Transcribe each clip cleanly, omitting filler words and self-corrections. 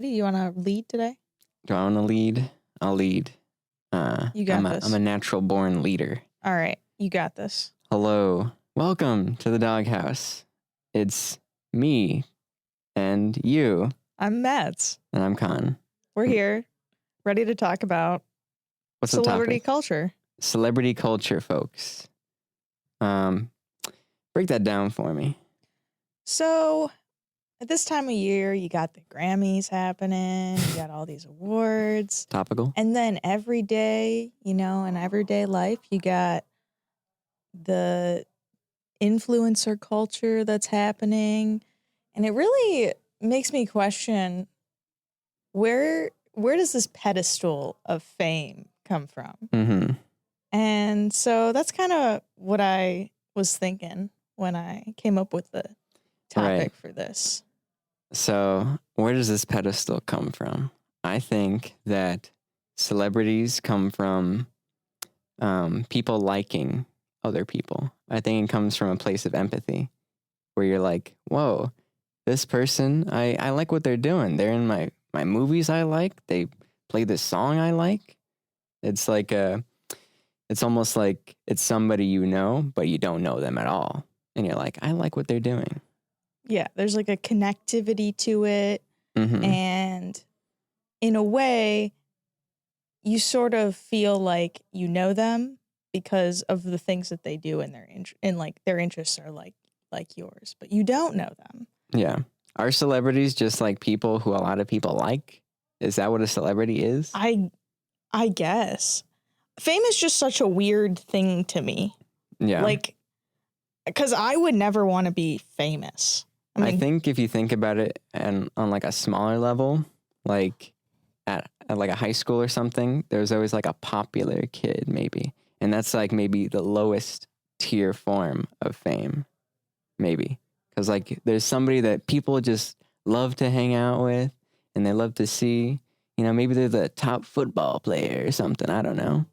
Do you want to lead today? Do I want to lead? I'll lead. You got this. I'm a natural born leader. All right, you got this. Hello. Welcome to the doghouse. It's me and you. I'm Mads. And I'm Con. We're here, ready to talk about What's celebrity the topic? culture. Celebrity culture, folks. Break that down for me. So, at this time of year, you got the Grammys happening, you got all these awards. Topical. And then every day, in everyday life, you got the influencer culture that's happening. And it really makes me question, where does this pedestal of fame come from? Mm-hmm. And so that's kind of what I was thinking when I came up with the topic for this. So where does this pedestal come from? I think that celebrities come from people liking other people. I think it comes from a place of empathy where you're like, whoa, this person, I like what they're doing. They're in my movies I like. They play this song I like. It's like it's almost like it's somebody you know, but you don't know them at all. And you're like, I like what they're doing. Yeah, there's like a connectivity to it. Mm-hmm. And in a way, you sort of feel like you know them because of the things that they do and their interests are like yours, but you don't know them. Yeah. Are celebrities just like people who a lot of people like? Is that what a celebrity is? I guess. Fame is just such a weird thing to me. Yeah. Like, because I would never want to be famous. I think if you think about it and on like a smaller level, like at like a high school or something, there's always like a popular kid maybe. And that's like maybe the lowest tier form of fame, maybe. Because like there's somebody that people just love to hang out with and they love to see. You know, maybe they're the top football player or something. I don't know.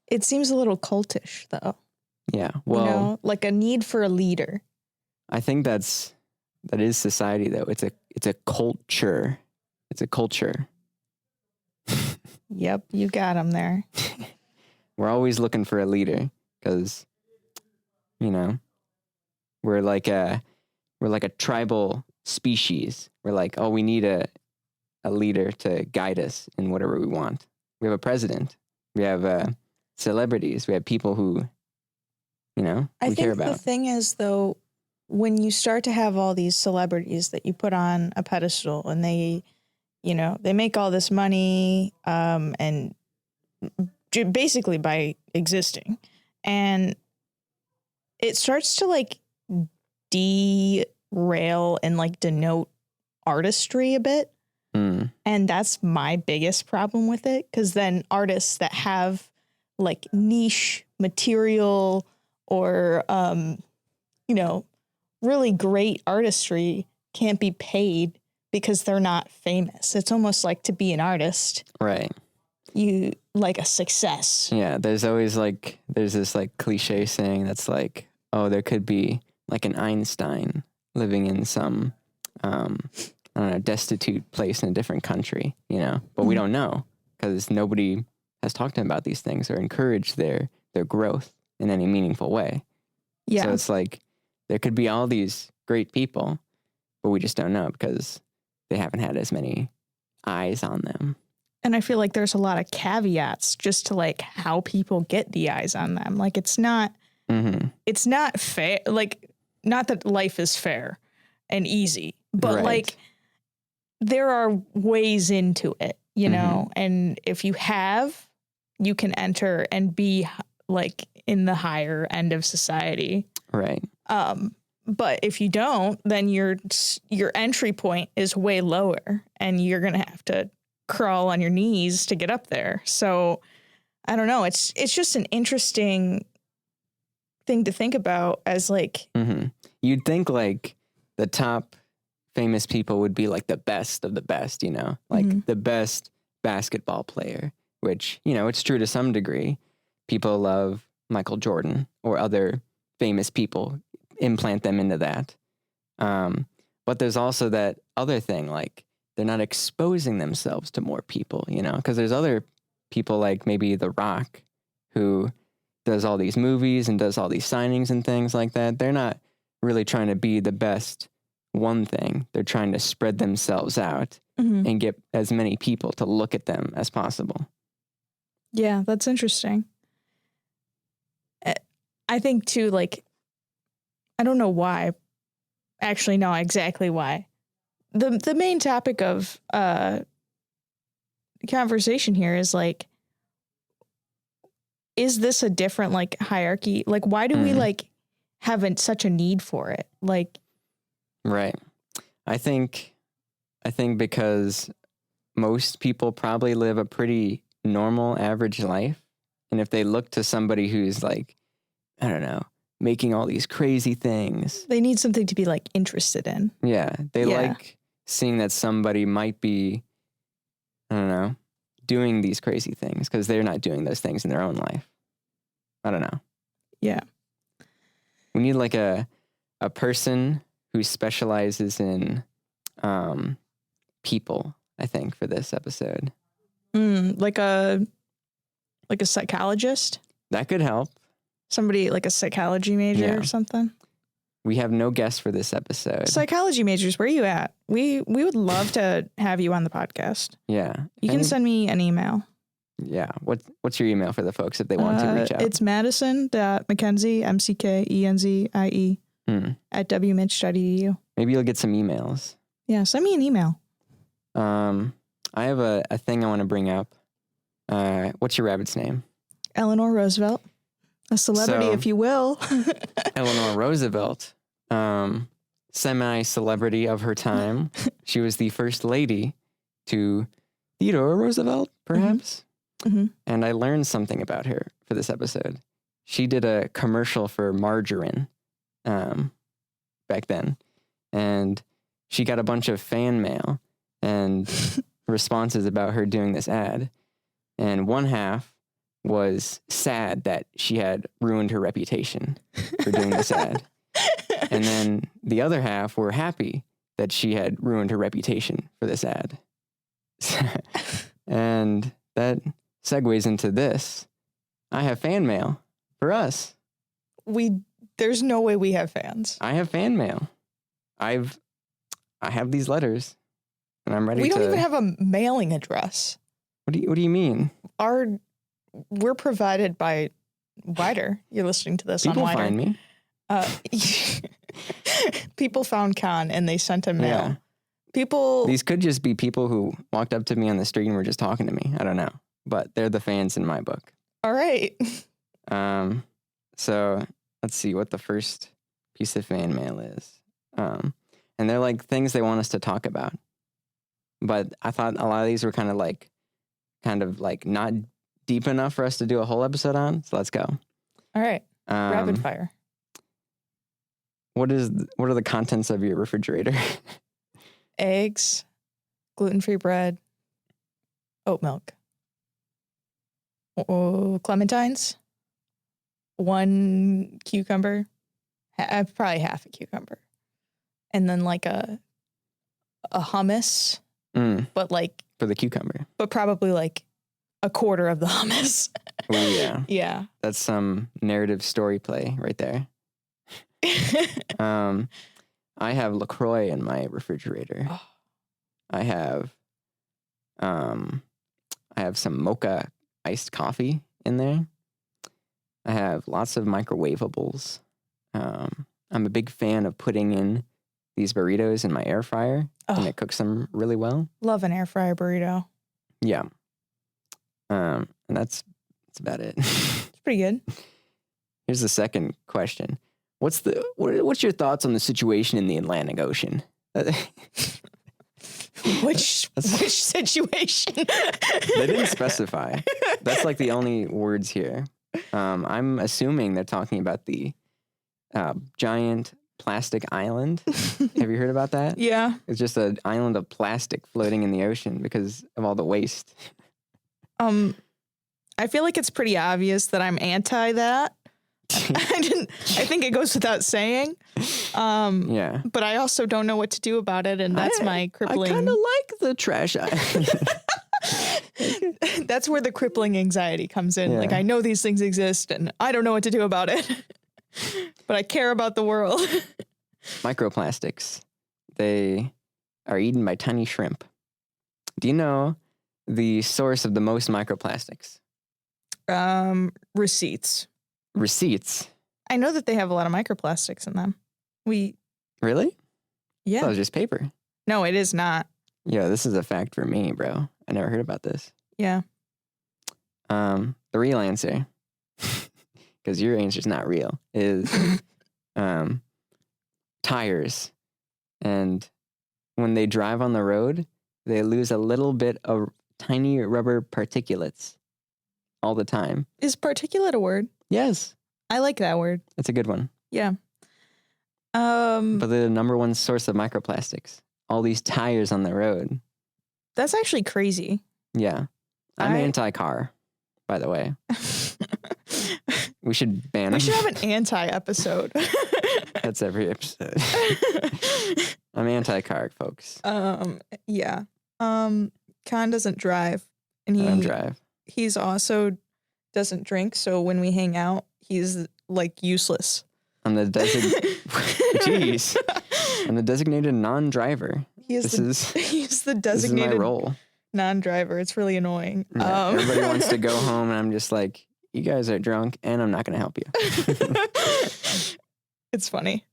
It seems a little cultish though. Yeah. Well, like a need for a leader. I think that is society though. It's a culture. It's a culture. Yep, you got him there. We're always looking for a leader because, we're like a tribal species. We're like, oh, we need a leader to guide us in whatever we want. We have a president. We have celebrities. We have people who, we care about. The thing is, though, when you start to have all these celebrities that you put on a pedestal and they make all this money and basically by existing, and it starts to like derail and like denote artistry a bit. And that's my biggest problem with it, because then artists that have like niche material or really great artistry can't be paid because they're not famous. It's almost like to be an artist, right? You like a success. Yeah, there's this like cliche saying that's like, oh, there could be like an Einstein living in some I don't know, destitute place in a different country, but we don't know because nobody has talked to them about these things or encouraged their growth in any meaningful way. Yeah. So it's like there could be all these great people, but we just don't know because they haven't had as many eyes on them. And I feel like there's a lot of caveats just to like how people get the eyes on them. Like it's not fair. Like, not that life is fair and easy, but like there are ways into it, and if you can enter and be like in the higher end of society. Right. But if you don't, then your entry point is way lower and you're going to have to crawl on your knees to get up there. So I don't know. It's just an interesting thing to think about as like, you'd think like the top famous people would be like the best of the best, like the best basketball player, which, it's true to some degree. People love Michael Jordan or other famous people, implant them into that. But there's also that other thing, like they're not exposing themselves to more people, you know, because there's other people like maybe The Rock who does all these movies and does all these signings and things like that. They're not really trying to be the best one thing. They're trying to spread themselves out and get as many people to look at them as possible. Yeah, that's interesting. I think too, like, I don't know why. Actually, no, exactly why. The main topic of conversation here is like, is this a different like hierarchy? Like, why do we like have such a need for it? Like, right. I think because most people probably live a pretty normal, average life. And if they look to somebody who's like, I don't know, making all these crazy things, they need something to be like interested in. Yeah. They like seeing that somebody might be, I don't know, doing these crazy things because they're not doing those things in their own life. I don't know. Yeah. We need like a person who specializes in people, I think, for this episode. Like a psychologist? That could help. Somebody like a psychology major or something? We have no guests for this episode. Psychology majors, where are you at? We would love to have you on the podcast. Yeah. You can send me an email. Yeah. What's your email for the folks if they want to reach out? It's madison.mckenzie, McKenzie, at wmitch.edu. Maybe you'll get some emails. Yeah, send me an email. I have a thing I want to bring up. What's your rabbit's name? Eleanor Roosevelt. A celebrity, if you will. Eleanor Roosevelt, semi-celebrity of her time. She was the first lady to Theodore Roosevelt, perhaps. And I learned something about her for this episode. She did a commercial for margarine back then. And she got a bunch of fan mail and responses about her doing this ad. And one half was sad that she had ruined her reputation for doing this ad. And then the other half were happy that she had ruined her reputation for this ad. And that segues into this. I have fan mail for us. There's no way we have fans. I have fan mail. I have these letters and I'm ready to... We don't even have a mailing address. What do you mean? We're provided by WIDR. You're listening to this People on WIDR. Find me. People found Con and they sent him mail. Yeah. These could just be people who walked up to me on the street and were just talking to me. I don't know, but they're the fans in my book. All right. So let's see what the first piece of fan mail is. And they're like things they want us to talk about. But I thought a lot of these were kind of like not deep enough for us to do a whole episode on. So let's go. All right. Rapid fire. What are the contents of your refrigerator? Eggs, gluten-free bread, oat milk, clementines, 1 cucumber, probably half a cucumber, and then like a hummus, but like for the cucumber, but probably like a quarter of the hummus. Oh yeah, yeah. That's some narrative story play right there. I have LaCroix in my refrigerator. Oh. I have some mocha iced coffee in there. I have lots of microwavables. I'm a big fan of putting in these burritos in my air fryer, and it cooks them really well. Love an air fryer burrito. Yeah. And that's about it. It's pretty good. Here's the second question. What's your thoughts on the situation in the Atlantic Ocean? Which situation? They didn't specify. That's like the only words here. I'm assuming they're talking about the giant plastic island. Have you heard about that? Yeah. It's just an island of plastic floating in the ocean because of all the waste. I feel like it's pretty obvious that I'm anti that. I think it goes without saying. Yeah. But I also don't know what to do about it, and that's my crippling. I kind of like the trash. That's where the crippling anxiety comes in. Yeah. Like, I know these things exist, and I don't know what to do about it. But I care about the world. Microplastics. They are eaten by tiny shrimp. Do you know the source of the most microplastics? Receipts. Receipts. I know that they have a lot of microplastics in them. Really? Yeah. That was just paper. No, it is not. Yeah, this is a fact for me, bro. I never heard about this. Yeah. The real answer, because your answer's not real, is tires. And when they drive on the road, they lose a little bit of tiny rubber particulates all the time. Is particulate a word? Yes. I like that word. It's a good one. Yeah. But they're the number one source of microplastics. All these tires on the road. That's actually crazy. Yeah. I'm anti-car, by the way. We should ban them. We should have an anti-episode. That's every episode. I'm anti-car, folks. Yeah. Con doesn't drive. And I don't drive. He's also doesn't drink, so when we hang out, he's like useless. I'm the Jeez. I'm the designated non-driver. He's the designated this is my role. Non-driver. It's really annoying. Yeah, everybody wants to go home, and I'm just like, you guys are drunk, and I'm not going to help you. It's funny.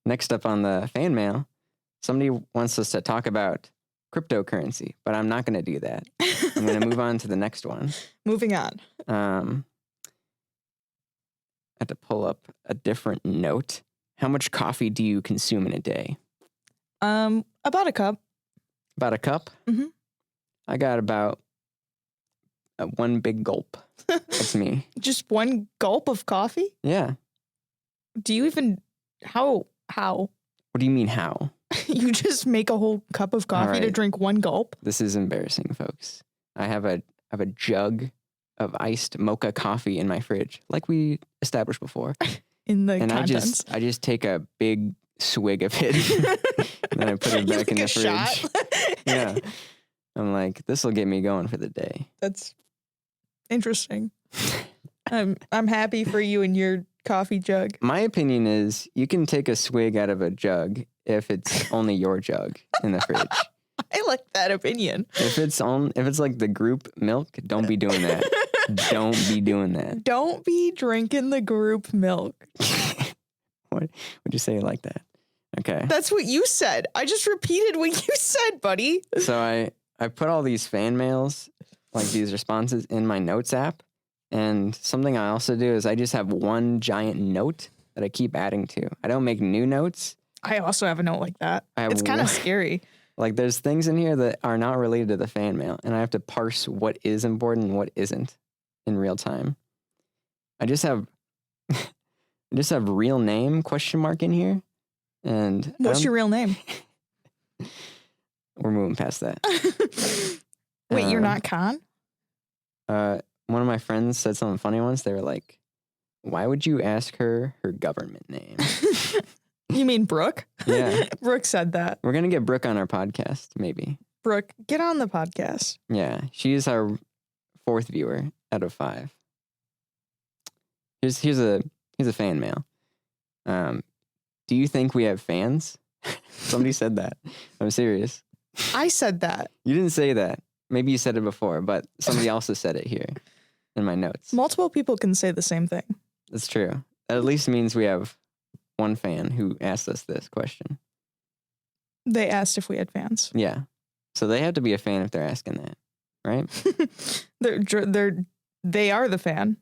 Next up on the fan mail, somebody wants us to talk about cryptocurrency, but I'm not going to do that. I'm going to move on to the next one. Moving on. I had to pull up a different note. How much coffee do you consume in a day? About a cup. About a cup? Mm-hmm. I got about one big gulp. That's me. Just one gulp of coffee? Yeah. Do you even... How? What do you mean how? You just make a whole cup of coffee to drink one gulp? This is embarrassing, folks. I have a jug of iced mocha coffee in my fridge, like we established before. In the contents. I just take a big swig of it, and then I put it back in the fridge. Shot? Yeah. I'm like, this will get me going for the day. That's interesting. I'm happy for you and your coffee jug. My opinion is you can take a swig out of a jug if it's only your jug in the fridge. I like that opinion. If it's like the group milk, don't be doing that. Don't be doing that. Don't be drinking the group milk. What would you say it like that? Okay. That's what you said. I just repeated what you said, buddy. So I put all these fan mails, like these responses, in my notes app. And something I also do is I just have one giant note that I keep adding to. I don't make new notes. I also have a note like that. It's kind of scary. Like there's things in here that are not related to the fan mail, and I have to parse what is important and what isn't in real time. I just have real name ? In here. And what's your real name? We're moving past that. Wait, you're not Con? One of my friends said something funny once. They were like, why would you ask her government name? You mean Brooke? Yeah. Brooke said that. We're going to get Brooke on our podcast, maybe. Brooke, get on the podcast. Yeah. She is our 4th viewer out of 5. Here's a fan mail. Do you think we have fans? Somebody said that. I'm serious. I said that. You didn't say that. Maybe you said it before, but somebody else has said it here in my notes. Multiple people can say the same thing. That's true. That at least means we have one fan who asked us this question. They asked if we had fans. Yeah. So they have to be a fan if they're asking that, right? They are the fan.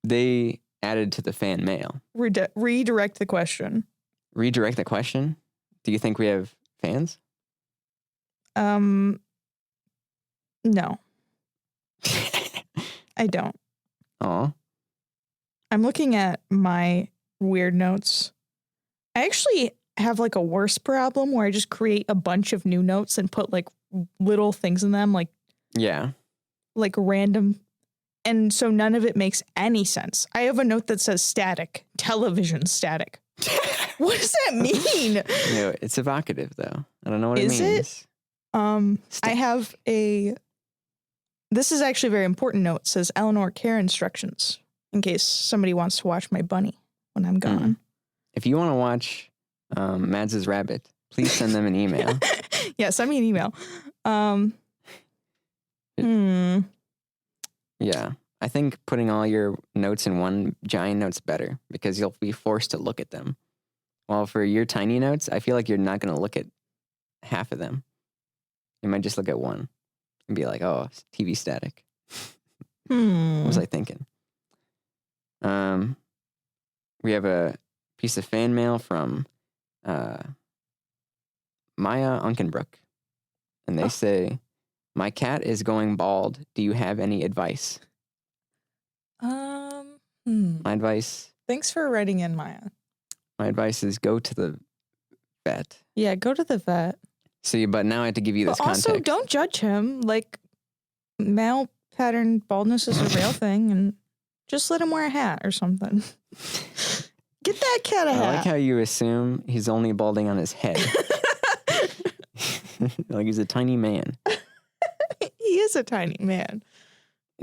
They added to the fan mail. Redirect the question. Redirect the question? Do you think we have fans? No. I don't. Aw. I'm looking at my weird notes. I actually have like a worse problem where I just create a bunch of new notes and put like little things in them, like yeah, like random And so none of it makes any sense. I have a note that says static, television static. What does that mean? No, it's evocative though. I don't know what it means. Is it? I have this is actually a very important note. It says Eleanor care instructions in case somebody wants to watch my bunny when I'm gone. If you want to watch Mads' rabbit, please send them an email. Yeah, send me an email. Yeah, I think putting all your notes in one giant note's better because you'll be forced to look at them. While for your tiny notes, I feel like you're not going to look at half of them. You might just look at one and be like, oh, TV static. What was I thinking? We have a piece of fan mail from Maya Unkenbrook. And they say, my cat is going bald. Do you have any advice? My advice. Thanks for writing in, Maya. My advice is go to the vet. Yeah, go to the vet. See, but now I have to give you this context. Also, don't judge him. Like, male pattern baldness is a real thing, and just let him wear a hat or something. Get that cat a hat. I like how you assume he's only balding on his head. Like he's a tiny man. He is a tiny man.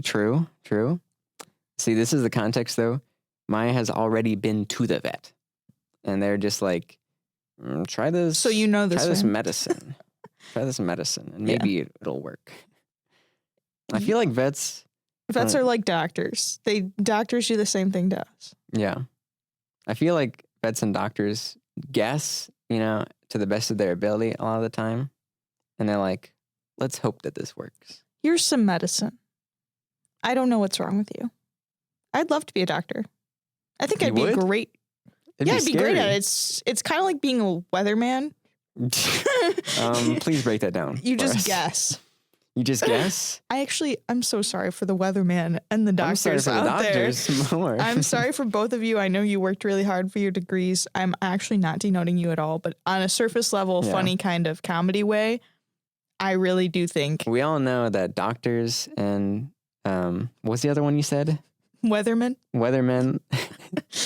True. See, this is the context, though. Maya has already been to the vet. And they're just like, try this. So you know this. Try this medicine. Try this medicine. And maybe it'll work. I feel like vets are like doctors. Doctors do the same thing to us. Yeah. I feel like vets and doctors guess, to the best of their ability a lot of the time. And they're like, let's hope that this works. Here's some medicine. I don't know what's wrong with you. I'd love to be a doctor. I think I'd be great. I'd be great at it. It's kind of like being a weatherman. Please break that down. You just guess. You just guess? I'm so sorry for the weatherman and the doctors out there. More. I'm sorry for both of you. I know you worked really hard for your degrees. I'm actually not denoting you at all, but on a surface level, funny kind of comedy way, I really do think. We all know that doctors and, what's the other one you said? Weathermen,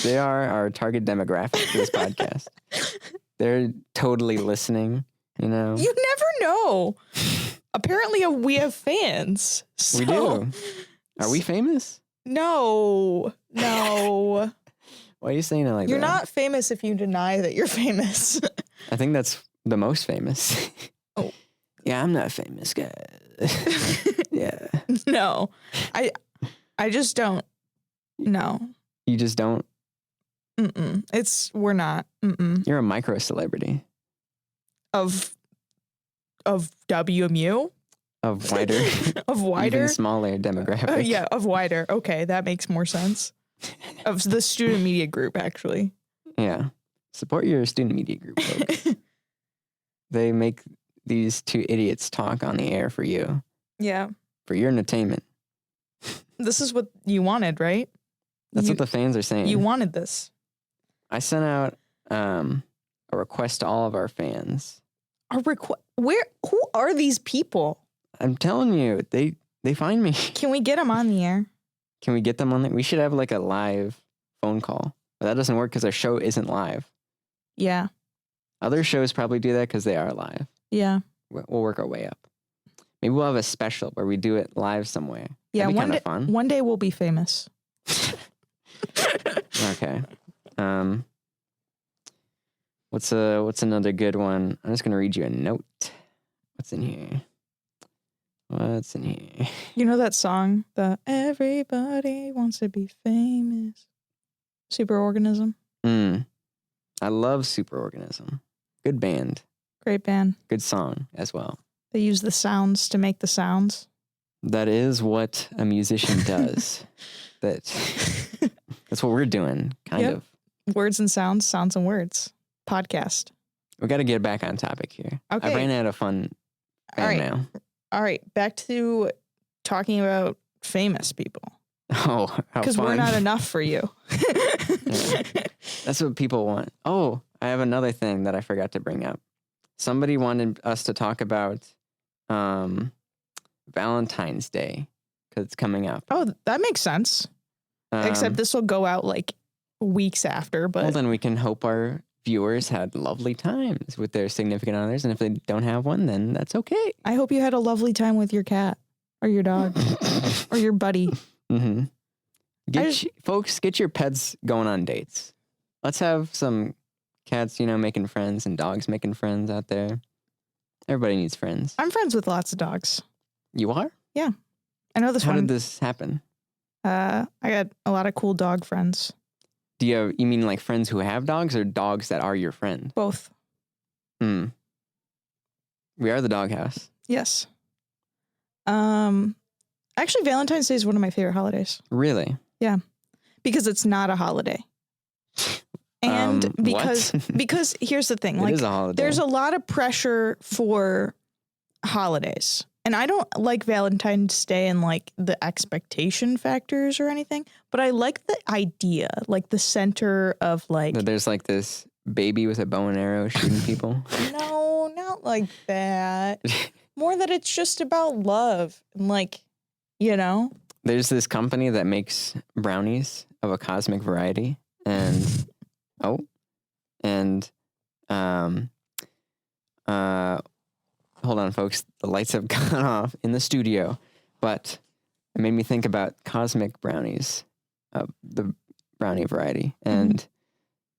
they are our target demographic for this podcast. They're totally listening, You never know. Apparently we have fans. So. We do. Are we famous? No. Why are you saying it like You're that? not famous if you deny that you're famous. I think that's the most famous. Oh. Yeah, I'm not famous, guy. Yeah. No. I just don't. No. You just don't? We're not. You're a micro celebrity. Of WMU? Of wider. Of wider? Even smaller demographic. Yeah, of wider. Okay, that makes more sense. Of the student media group, actually. Yeah. Support your student media group, folks. They make these two idiots talk on the air for you. Yeah. For your entertainment. This is what you wanted, right? That's what the fans are saying. You wanted this. I sent out a request to all of our fans. Who are these people? I'm telling you, they find me. Can we get them on the air? Can we get them on there? We should have like a live phone call. But that doesn't work because our show isn't live. Yeah. Other shows probably do that because they are live. Yeah. We'll work our way up. Maybe we'll have a special where we do it live somewhere. Yeah, That'd be kind of fun. One day we'll be famous. Okay. What's another good one? I'm just gonna read you a note. What's in here? You know that song, the Everybody Wants to Be Famous? Superorganism. I love Superorganism. Good band. Great band. Good song as well. They use the sounds to make the sounds. That is what a musician does. That's what we're doing, kind of. Words and sounds, sounds and words. Podcast. We got to get back on topic here. Okay. I ran out of fun now. All right, back to talking about famous people. Oh, how fun. Because we're not enough for you. Yeah. That's what people want. Oh, I have another thing that I forgot to bring up. Somebody wanted us to talk about Valentine's Day because it's coming up. Oh, that makes sense. Except this will go out like weeks after. But well, then we can hope our viewers had lovely times with their significant others. And if they don't have one, then that's okay. I hope you had a lovely time with your cat or your dog or your buddy. Mm-hmm. Folks, get your pets going on dates. Let's have some cats, making friends and dogs making friends out there. Everybody needs friends. I'm friends with lots of dogs. You are? Yeah. I know this one. How did this happen? I got a lot of cool dog friends. You mean like friends who have dogs or dogs that are your friend? Both. We are the doghouse. Yes. Actually, Valentine's Day is one of my favorite holidays. Really? Yeah. Because it's not a holiday. And because here's the thing. It is a holiday. There's a lot of pressure for holidays. And I don't like Valentine's Day and like the expectation factors or anything, but I like the idea, like the center of like. There's like this baby with a bow and arrow shooting people. No, not like that. More that it's just about love and like, There's this company that makes brownies of a cosmic variety and hold on, folks. The lights have gone off in the studio, but it made me think about cosmic brownies, the brownie variety. And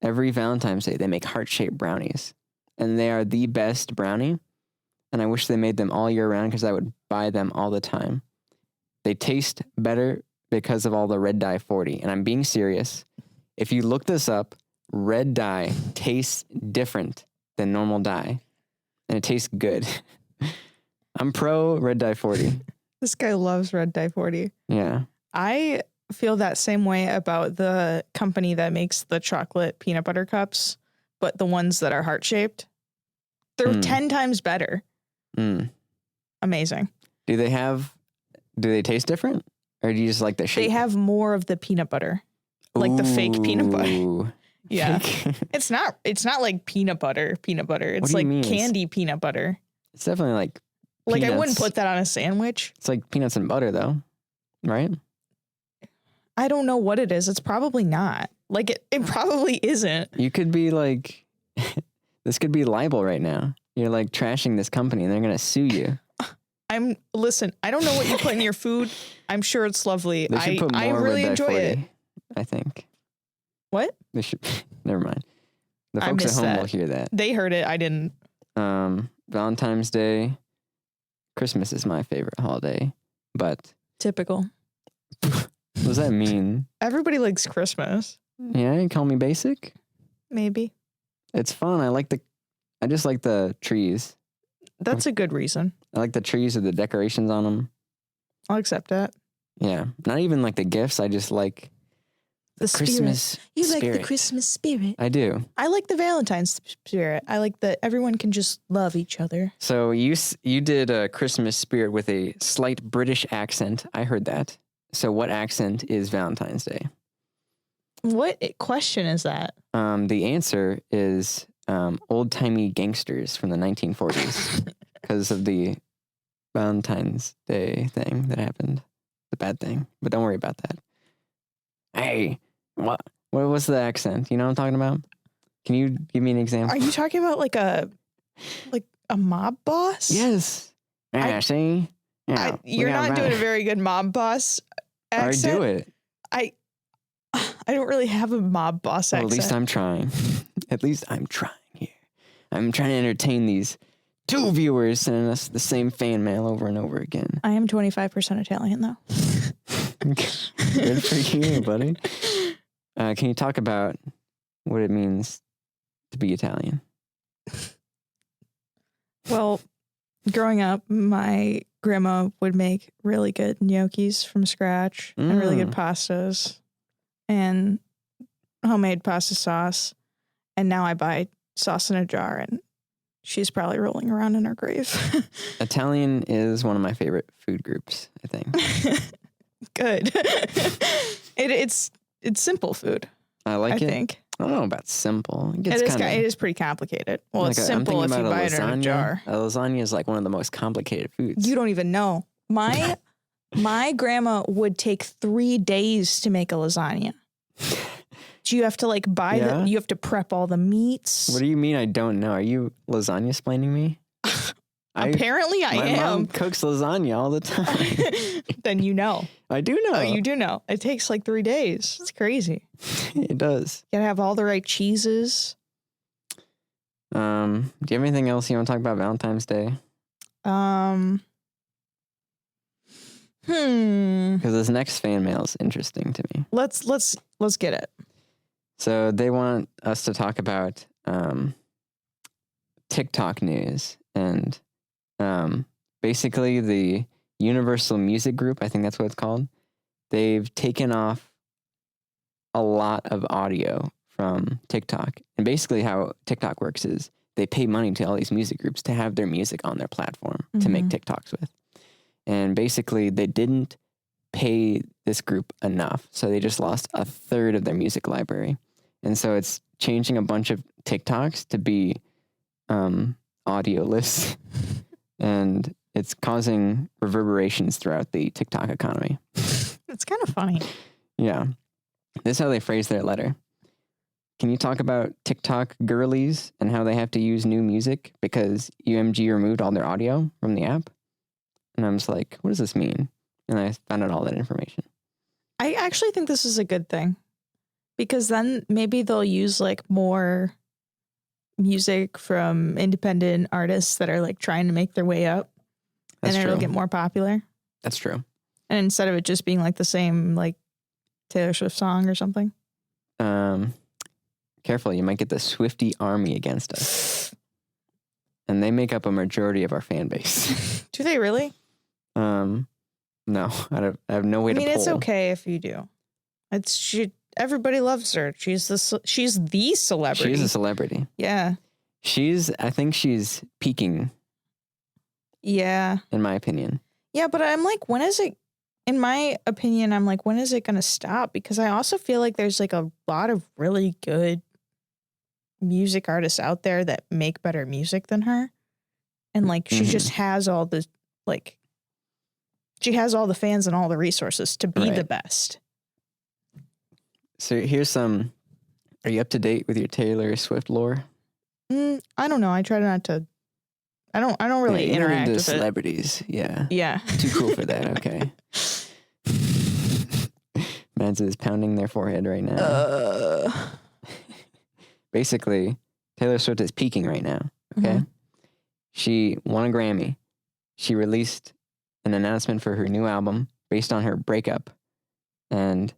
every Valentine's Day, they make heart-shaped brownies, and they are the best brownie. And I wish they made them all year round because I would buy them all the time. They taste better because of all the red dye 40. And I'm being serious. If you look this up, red dye tastes different than normal dye. And it tastes good. I'm pro red dye 40. This guy loves red dye 40. Yeah. I feel that same way about the company that makes the chocolate peanut butter cups, but the ones that are heart-shaped. They're 10 times better. Amazing. Do they taste different? Or do you just like the shape? They have more of the peanut butter. Like the fake peanut butter. Yeah. It's not like peanut butter. It's like candy peanut butter. It's definitely like peanuts. Like I wouldn't put that on a sandwich. It's like peanuts and butter though. Right? I don't know what it is. It's probably not. Like it probably isn't. You could be like this could be libel right now. You're like trashing this company and they're going to sue you. Listen, I don't know what you put in your food. I'm sure it's lovely. They should put more I really enjoy 40, it. I think. What? They should. Never mind. The folks at home will hear that. They heard it. I didn't. Valentine's Day. Christmas is my favorite holiday, but. Typical. What does that mean? Everybody likes Christmas. Yeah, you call me basic? Maybe. It's fun. I just like the trees. That's a good reason. I like the trees with the decorations on them. I'll accept that. Yeah. Not even like the gifts. I just like the Christmas You spirit. like the Christmas spirit. I do. I like the Valentine's spirit. I like that everyone can just love each other. So you did a Christmas spirit with a slight British accent. I heard that. So what accent is Valentine's Day? What question is that? The answer is old-timey gangsters from the 1940s because of the Valentine's Day thing that happened. The bad thing. But don't worry about that. Hey, what was the accent? You know what I'm talking about? Can you give me an example? Are you talking about like a mob boss? Yes. Yeah, see? Yeah, you're not doing a very good mob boss accent. Or do it. I don't really have a mob boss accent. At least I'm trying. At least I'm trying here. I'm trying to entertain these two viewers sending us the same fan mail over and over again. I am 25% Italian, though. Good for you, buddy. Can you talk about what it means to be Italian? Well, growing up, my grandma would make really good gnocchis from scratch and really good pastas and homemade pasta sauce. And now I buy sauce in a jar and she's probably rolling around in her grave. Italian is one of my favorite food groups, I think. Good. It's simple food. I like it. I think. I don't know about simple. It is pretty complicated. Well, it's simple if you buy it in a jar. A lasagna is like one of the most complicated foods. You don't even know. My My grandma would take 3 days to make a lasagna. Do you have to like buy you have to prep all the meats? What do you mean I don't know? Are you lasagna-splaining me? Apparently I am. My mom cooks lasagna all the time. Then you know. I do know. Oh, you do know. It takes like 3 days. It's crazy. It does. You gotta have all the right cheeses. Do you have anything else you want to talk about Valentine's Day? Because this next fan mail is interesting to me. Let's get it. So they want us to talk about TikTok news and basically the Universal Music Group, I think that's what it's called. They've taken off a lot of audio from TikTok. And basically how TikTok works is they pay money to all these music groups to have their music on their platform to make TikToks with. And basically they didn't pay this group enough. So they just lost a third of their music library. And so it's changing a bunch of TikToks to be audioless. And it's causing reverberations throughout the TikTok economy. It's kind of funny. Yeah. This is how they phrase their letter. Can you talk about TikTok girlies and how they have to use new music because UMG removed all their audio from the app? And I'm just like, what does this mean? And I found out all that information. I actually think this is a good thing because then maybe they'll use like more music from independent artists that are like trying to make their way up. That's and true. It'll get more popular. That's true. And instead of it just being like the same like Taylor Swift song or something. Careful, you might get the Swiftie army against us. And they make up a majority of our fan base. Do they really? No, I have no way to poll. It's okay if you do. Everybody loves her. She's the celebrity. She's a celebrity. Yeah. I think she's peaking. Yeah. In my opinion. Yeah, but I'm like, when is it? In my opinion, I'm like, when is it going to stop? Because I also feel like there's like a lot of really good music artists out there that make better music than her. And like, she just has all the, like, she has all the fans and all the resources to be the best. So here's are you up to date with your Taylor Swift lore? I don't know. I try not to, I don't really interact with celebrities. Yeah. Yeah. Too cool for that. Okay. Mads is pounding their forehead right now. Basically, Taylor Swift is peaking right now. Okay. She won a Grammy. She released an announcement for her new album based on her breakup. And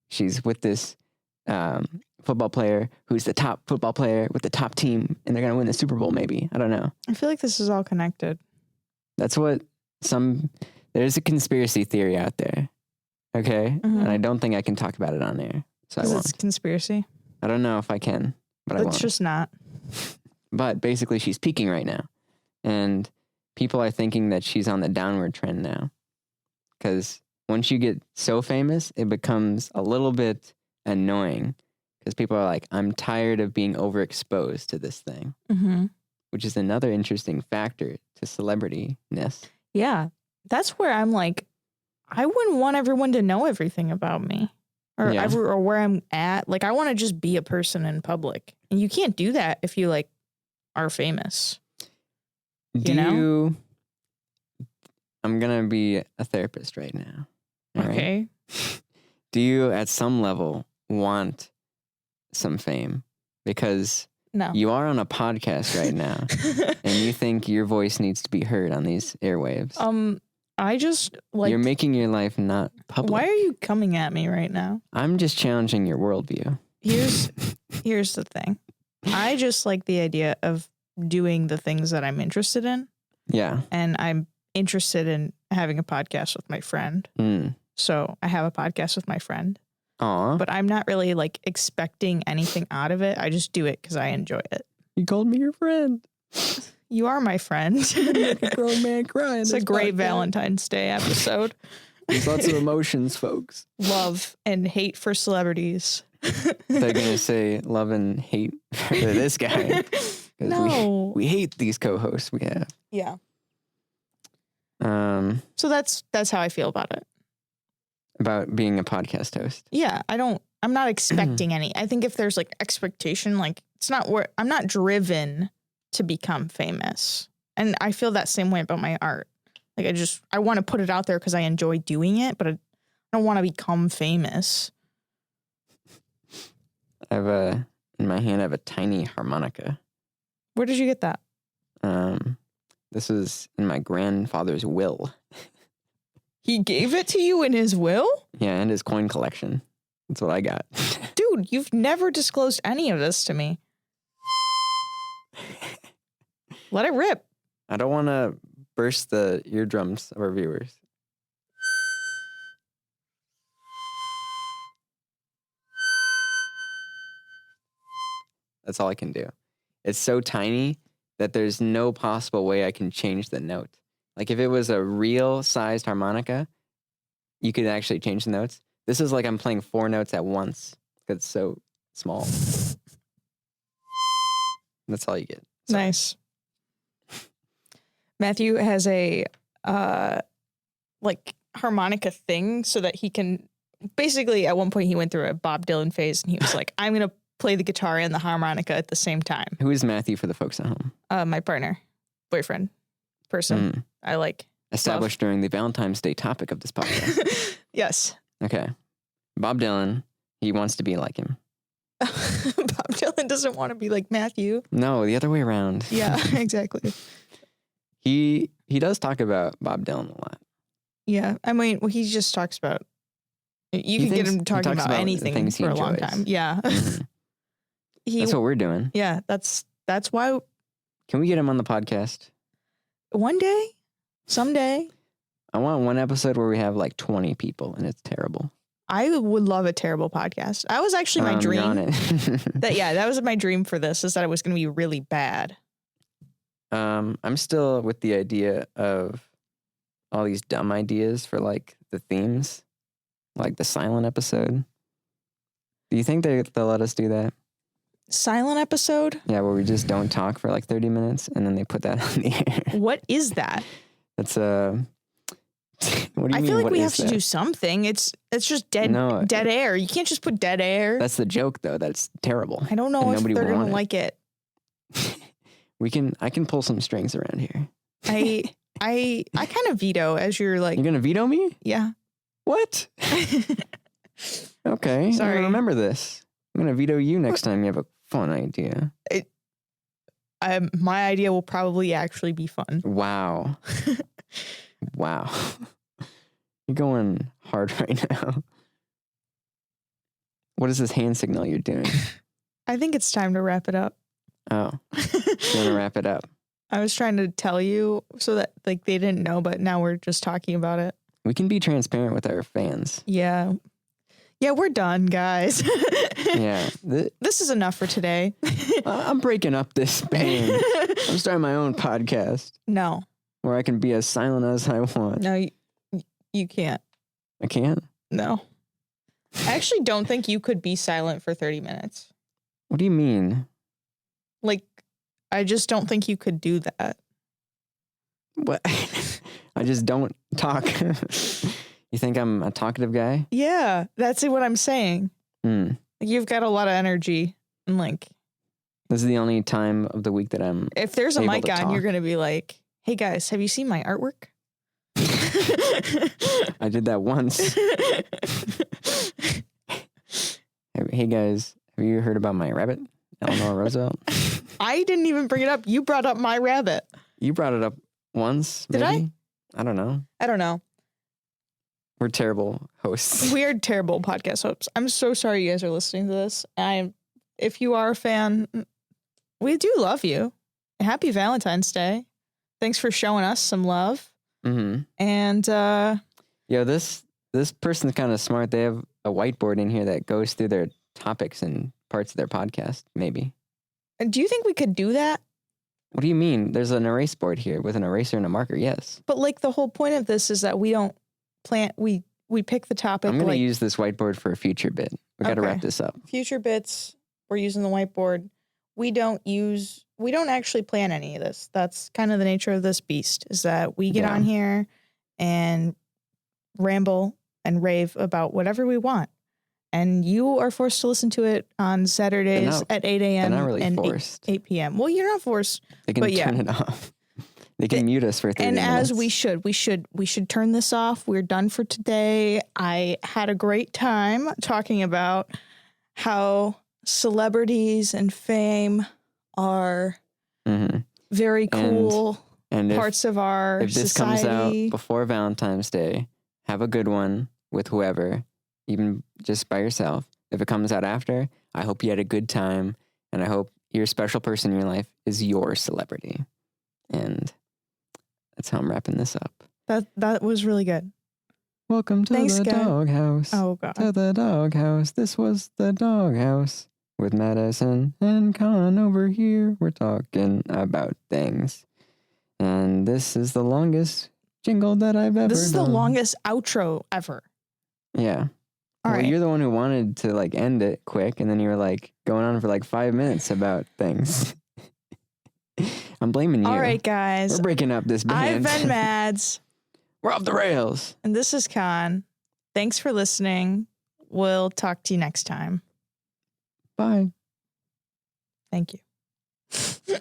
she's with this football player who's the top football player with the top team. And they're going to win the Super Bowl, maybe. I don't know. I feel like this is all connected. That's what there's a conspiracy theory out there. Okay. And I don't think I can talk about it on air. So I won't. It's conspiracy. I don't know if I can, but I won't. It's just not. But basically she's peaking right now. And people are thinking that she's on the downward trend now. Because once you get so famous, it becomes a little bit annoying. Because people are like, I'm tired of being overexposed to this thing. Which is another interesting factor to celebrityness. Yeah. That's where I'm like, I wouldn't want everyone to know everything about me. Or where I'm at. Like, I want to just be a person in public. And you can't do that if you, like, are famous. I'm going to be a therapist right now. Okay. Right? Do you, at some level, want some fame? Because no. You are on a podcast right now. And you think your voice needs to be heard on these airwaves. I just like... You're making your life not public. Why are you coming at me right now? I'm just challenging your worldview. Here's the thing. I just like the idea of doing the things that I'm interested in. Yeah. And I'm interested in having a podcast with my friend. So I have a podcast with my friend. Aw. But I'm not really like expecting anything out of it. I just do it because I enjoy it. You called me your friend. You are my friend. Grown man crying. It's a great Valentine's Day episode. There's lots of emotions, folks. Love and hate for celebrities. They're going to say love and hate for this guy. No. We hate these co-hosts we have. Yeah. So that's how I feel about it. About being a podcast host. Yeah, I'm not expecting any. I think if there's like expectation, like it's not where I'm not driven to become famous. And I feel that same way about my art. Like I want to put it out there because I enjoy doing it, but I don't want to become famous. In my hand, I have a tiny harmonica. Where did you get that? This is in my grandfather's will. He gave it to you in his will? Yeah, and his coin collection. That's what I got. Dude, you've never disclosed any of this to me. Let it rip. I don't want to burst the eardrums of our viewers. That's all I can do. It's so tiny that there's no possible way I can change the note. Like if it was a real sized harmonica, you could actually change the notes. This is like I'm playing 4 notes at once because it's so small. That's all you get. So. Nice. Matthew has a like harmonica thing so that he can basically at one point he went through a Bob Dylan phase and he was like, I'm going to play the guitar and the harmonica at the same time. Who is Matthew for the folks at home? My partner, boyfriend, person I like. Established during the Valentine's Day topic of this podcast. Yes. Okay. Bob Dylan, he wants to be like him. Bob Dylan doesn't want to be like Matthew. No, the other way around. Yeah, exactly. He does talk about Bob Dylan a lot. Yeah. I mean, well, he just talks about, you can get him talking about anything for a long time. Yeah. Mm-hmm. That's what we're doing. Yeah, that's why. Can we get him on the podcast? One day, someday. I want one episode where we have like 20 people and it's terrible. I would love a terrible podcast. That was actually my dream. You're on it. that was my dream for this, is that it was going to be really bad. I'm still with the idea of all these dumb ideas for like the themes, like the silent episode. Do you think they'll let us do that? Silent episode? Yeah, where we just don't talk for like 30 minutes and then they put that on the air. What is that? It's what do you mean? I feel like what we is have to that? do something. It's just dead air. You can't just put dead air. That's the joke though. That's terrible. I don't know if they're going to like it. I can pull some strings around here. I kind of veto as you're like. You're going to veto me? Yeah. What? Okay. Sorry. I'm going to remember this. I'm going to veto you next time you have a fun idea. My idea will probably actually be fun. Wow. Wow. You're going hard right now. What is this hand signal you're doing? I think it's time to wrap it up. Oh. You want to wrap it up? I was trying to tell you so that like they didn't know, but now we're just talking about it. We can be transparent with our fans. Yeah. Yeah, we're done, guys. Yeah. This is enough for today. I'm breaking up this band. I'm starting my own podcast. No. Where I can be as silent as I want. No, you can't. I can't? No. I actually don't think you could be silent for 30 minutes. What do you mean? Like, I just don't think you could do that. What? I just don't talk. You think I'm a talkative guy? Yeah, that's what I'm saying. Like, you've got a lot of energy. And like, this is the only time of the week that I'm if there's a mic on, talk. You're going to be like, hey guys, have you seen my artwork? I did that once. Hey guys, have you heard about my rabbit, Eleanor Roosevelt? I didn't even bring it up. You brought up my rabbit. You brought it up once. Did maybe? I don't know. I don't know. We're terrible hosts. We're terrible podcast hosts. I'm so sorry you guys are listening to this. If you are a fan, we do love you. Happy Valentine's Day. Thanks for showing us some love. Mm-hmm. And this person's kind of smart. They have a whiteboard in here that goes through their topics and parts of their podcast, maybe. Do you think we could do that? What do you mean? There's an erase board here with an eraser and a marker. Yes. But like the whole point of this is that we don't plan. We pick the topic. I'm going to use this whiteboard for a future bit. We got to wrap this up. Future bits. We're using the whiteboard. we don't actually plan any of this. That's kind of the nature of this beast, is that we get on here and ramble and rave about whatever we want. And you are forced to listen to it on Saturdays at 8 a.m. Really and forced. 8 p.m. Well, you're not forced. They can turn it off. They can mute us for 30 minutes. And as we should turn this off. We're done for today. I had a great time talking about how celebrities and fame are very cool and parts of our society. If this comes out before Valentine's Day, have a good one with whoever, even just by yourself. If it comes out after, I hope you had a good time, and I hope your special person in your life is your celebrity. And that's how I'm wrapping this up. That was really good. Welcome to the doghouse. Oh, God. To the doghouse. This was the doghouse with Madison and Con over here. We're talking about things. And this is the longest jingle that I've ever done. This is the longest outro ever. Yeah. All right. You're the one who wanted to end it quick, and then you were going on for 5 minutes about things. I'm blaming you. All right, guys. We're breaking up this band. I've been Mads. We're off the rails. And this is Con. Thanks for listening. We'll talk to you next time. Bye. Thank you.